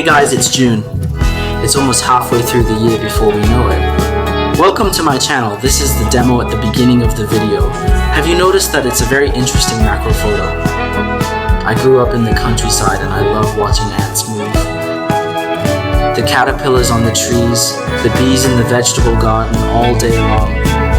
guys, it's June. It's almost halfway through the year before we know it. Welcome to my channel. This is the demo at the beginning of the video. Have you noticed that it's a very interesting macro photo? I grew up in the countryside and I love watching ants move. The caterpillars on the trees, the bees in the vegetable garden all day long.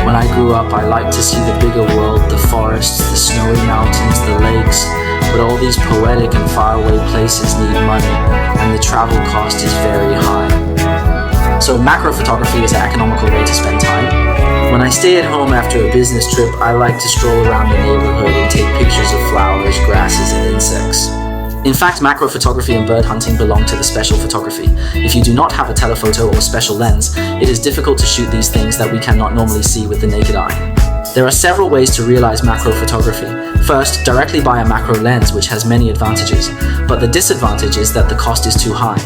When I grew up, I liked to see the bigger world, the forests, the snowy mountains, the lakes. But all these poetic and faraway places need money, and the travel cost is very high. So macro photography is an economical way to spend time. When I stay at home after a business trip, I like to stroll around the neighborhood and take pictures of flowers, grasses, and insects. In fact, macro photography and bird hunting belong to the special photography. If you do not have a telephoto or special lens, it is difficult to shoot these things that we cannot normally see with the naked eye. There are several ways to realize macro photography. First, directly buy a macro lens, which has many advantages, but the disadvantage is that the cost is too high.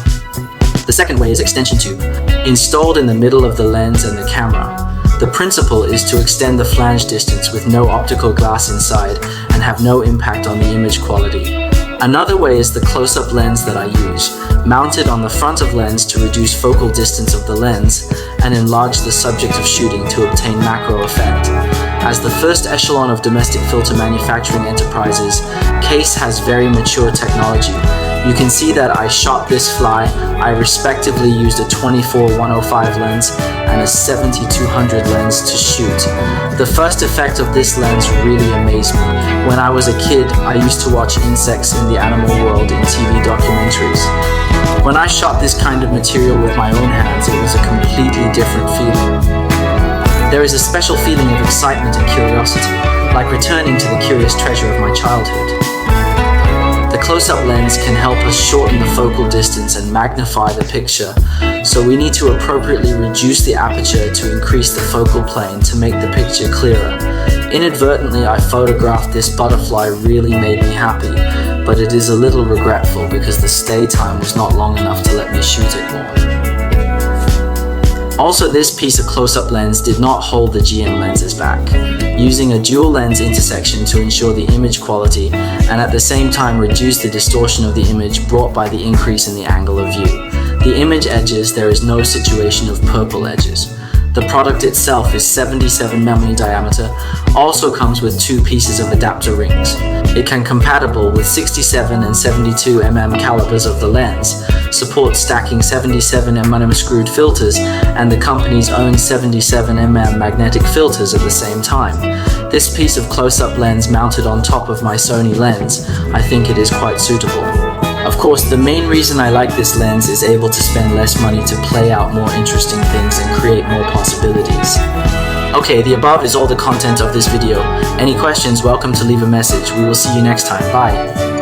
The second way is extension tube, installed in the middle of the lens and the camera. The principle is to extend the flange distance with no optical glass inside and have no impact on the image quality. Another way is the close-up lens that I use, mounted on the front of lens to reduce focal distance of the lens and enlarge the subject of shooting to obtain macro effect. As the first echelon of domestic filter manufacturing enterprises, Kase has very mature technology. You can see that I shot this fly. I respectively used a 24-105 lens and a 70-200 lens to shoot. The first effect of this lens really amazed me. When I was a kid, I used to watch insects in the animal world in TV documentaries. When I shot this kind of material with my own hands, it was a completely different feeling. There is a special feeling of excitement and curiosity, like returning to the curious treasure of my childhood. The close-up lens can help us shorten the focal distance and magnify the picture, so we need to appropriately reduce the aperture to increase the focal plane to make the picture clearer. Inadvertently, I photographed this butterfly really made me happy, but it is a little regretful because the stay time was not long enough to let me shoot it more. Also, this piece of close-up lens did not hold the GM lenses back, using a dual lens intersection to ensure the image quality and at the same time reduce the distortion of the image brought by the increase in the angle of view. The image edges, there is no situation of purple edges. The product itself is 77mm diameter, also comes with two pieces of adapter rings. It can compatible with 67 and 72mm calibers of the lens, supports stacking 77mm screwed filters and the company's own 77mm magnetic filters at the same time. This piece of close-up lens mounted on top of my Sony lens, I think it is quite suitable. Of course, the main reason I like this lens is able to spend less money to play out more interesting things and create more possibilities. Okay, the above is all the content of this video. Any questions, welcome to leave a message. We will see you next time. Bye.